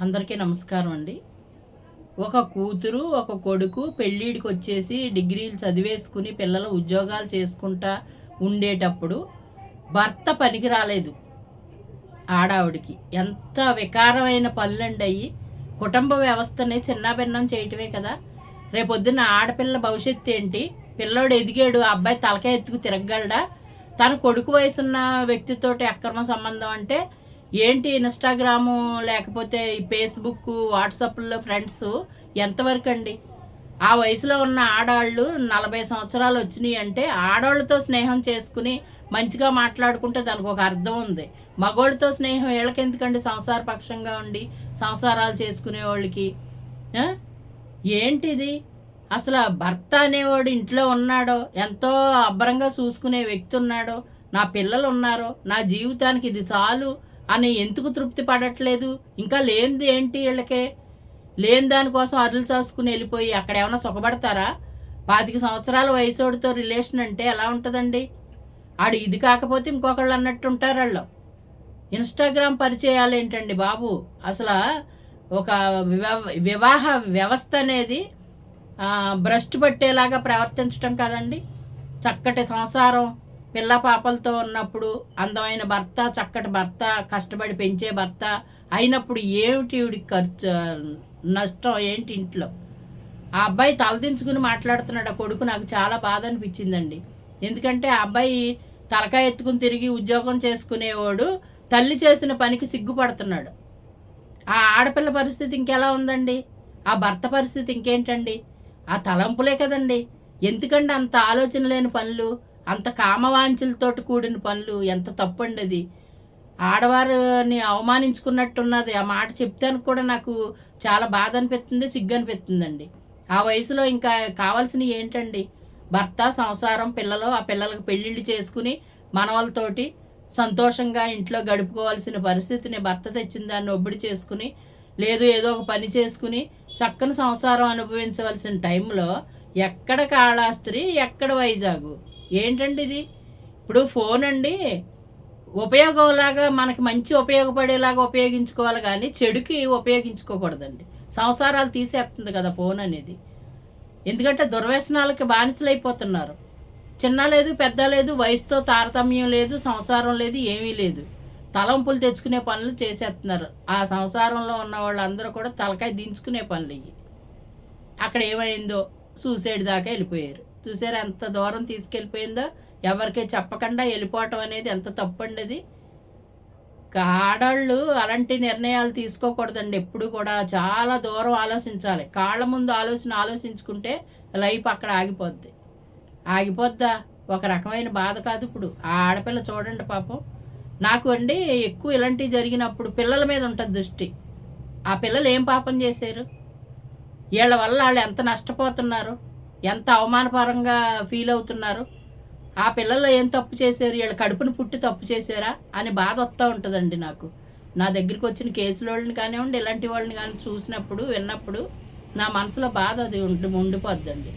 అందరికీ నమస్కారం అండి. ఒక కూతురు, ఒక కొడుకు పెళ్ళిడికి వచ్చేసి డిగ్రీలు చదివేసుకుని పిల్లలు ఉద్యోగాలు చేసుకుంటా ఉండేటప్పుడు భర్త పనికి రాలేదు ఆడావిడికి. ఎంత వికారమైన పనులండి అయ్యి. కుటుంబ వ్యవస్థని చిన్నాభిన్నం చేయటమే కదా. రేపొద్దున్న ఆడపిల్ల భవిష్యత్తు ఏంటి? పిల్లోడు ఎదిగాడు, ఆ అబ్బాయి తలకాయ ఎత్తుకు తిరగగలడా? తన కొడుకు వయసున్న వ్యక్తితోటి అక్రమ సంబంధం అంటే ఏంటి? ఇన్స్టాగ్రాము లేకపోతే ఈ ఫేస్బుక్, వాట్సాప్లో ఫ్రెండ్స్ ఎంతవరకు అండి? ఆ వయసులో ఉన్న ఆడాళ్ళు 40 సంవత్సరాలు వచ్చినాయి అంటే ఆడవాళ్ళతో స్నేహం చేసుకుని మంచిగా మాట్లాడుకుంటే దానికి ఒక అర్థం ఉంది. మగోళ్ళతో స్నేహం వీళ్ళకెందుకండి? సంసార పక్షంగా ఉండి సంసారాలు చేసుకునే వాళ్ళకి ఏంటిది? అసలు భర్త అనేవాడు ఇంట్లో ఉన్నాడో, ఎంతో అబ్బరంగా చూసుకునే వ్యక్తి ఉన్నాడో, నా పిల్లలు ఉన్నారో, నా జీవితానికి ఇది చాలు అని ఎందుకు తృప్తి పడట్లేదు? ఇంకా లేనిది ఏంటి వీళ్ళకే? లేని దానికోసం అరులు చాసుకుని వెళ్ళిపోయి అక్కడ ఏమైనా సుఖపడతారా? 25 సంవత్సరాల వయసోడితో రిలేషన్ అంటే ఎలా ఉంటుందండి? ఆడు ఇది కాకపోతే ఇంకొకళ్ళు అన్నట్టు ఉంటారు వాళ్ళు. ఇన్స్టాగ్రామ్ పరిచయాలు ఏంటండి బాబు? అసలు ఒక వివాహ వ్యవస్థ అనేది భ్రష్టు పట్టేలాగా ప్రవర్తించటం కదండి. చక్కటి సంసారం పిల్ల పాపలతో ఉన్నప్పుడు అందమైన భర్త, చక్కటి భర్త, కష్టపడి పెంచే భర్త అయినప్పుడు ఏమిటి వీడికి ఖర్చు, నష్టం ఏంటి ఇంట్లో? ఆ అబ్బాయి తలదించుకుని మాట్లాడుతున్నాడు ఆ కొడుకు. నాకు చాలా బాధ అనిపించిందండి. ఎందుకంటే ఆ అబ్బాయి తలకాయ ఎత్తుకుని తిరిగి ఉద్యోగం చేసుకునేవాడు తల్లి చేసిన పనికి సిగ్గుపడుతున్నాడు. ఆ ఆడపిల్ల పరిస్థితి ఇంకెలా ఉందండి? ఆ భర్త పరిస్థితి ఇంకేంటండి? ఆ తలంపులే కదండి. ఎందుకండి అంత ఆలోచన లేని పనులు, అంత కామవాంఛలతోటి కూడిన పనులు? ఎంత తప్పండి అది. ఆడవారిని అవమానించుకున్నట్టున్నది. ఆ మాట చెప్తాను కూడా నాకు చాలా బాధ అనిపిస్తుంది, సిగ్గు అనిపిస్తుందండి. ఆ వయసులో ఇంకా కావాల్సినవి ఏంటండి? భర్త, సంసారం, పిల్లలు. ఆ పిల్లలకు పెళ్ళిళ్ళు చేసుకుని మనవలతోటి సంతోషంగా ఇంట్లో గడుపుకోవాల్సిన పరిస్థితిని భర్త తెచ్చిన దాన్ని ఒబ్బడి చేసుకుని, లేదు ఏదో ఒక పని చేసుకుని చక్కని సంసారం అనుభవించవలసిన టైంలో ఎక్కడ కాళాస్త్రి, ఎక్కడ వైజాగు? ఏంటండి ఇది? ఇప్పుడు ఫోన్ అండి ఉపయోగంలాగా మనకి మంచి ఉపయోగపడేలాగా ఉపయోగించుకోవాలి కానీ చెడుకి ఉపయోగించుకోకూడదండి. సంసారాలు తీసేస్తుంది కదా ఫోన్ అనేది. ఎందుకంటే దుర్వ్యసనాలకి బానిసలైపోతున్నారు. చిన్న లేదు, పెద్ద లేదు, వయసుతో తారతమ్యం లేదు, సంసారం లేదు, ఏమీ లేదు. తలంపులు తెచ్చుకునే పనులు చేసేస్తున్నారు. ఆ సంసారంలో ఉన్న వాళ్ళందరూ కూడా తలకాయ దించుకునే పనులు ఇవి. అక్కడ ఏమైందో సూసైడ్ దాకా వెళ్ళిపోయారు. చూసారా ఎంత దూరం తీసుకెళ్ళిపోయిందో? ఎవరికీ చెప్పకుండా వెళ్ళిపోవటం అనేది ఎంత తప్పండి అది. ఆడవాళ్ళు అలాంటి నిర్ణయాలు తీసుకోకూడదండి. ఎప్పుడు కూడా చాలా దూరం ఆలోచించాలి. కాళ్ళ ముందు ఆలోచించుకుంటే లైఫ్ అక్కడ ఆగిపోద్ది. ఆగిపోద్దా? ఒక రకమైన బాధ కాదు. ఇప్పుడు ఆ ఆడపిల్ల చూడండి పాపం. నాకు అండి ఎక్కువ ఇలాంటివి జరిగినప్పుడు పిల్లల మీద ఉంటుంది దృష్టి. ఆ పిల్లలు ఏం పాపం చేశారు? వీళ్ళ వల్ల వాళ్ళు ఎంత నష్టపోతున్నారు, ఎంత అవమానపరంగా ఫీల్ అవుతున్నారు? ఆ పిల్లలు ఏం తప్పు చేశారు? వీళ్ళ కడుపును పుట్టి తప్పు చేశారా అని బాధ వస్తూ ఉంటుందండి నాకు. నా దగ్గరికి వచ్చిన కేసుల వాళ్ళని కానివ్వండి, ఇలాంటి వాళ్ళని కానీ చూసినప్పుడు, విన్నప్పుడు నా మనసులో బాధ అది ఉండిపోద్దండి.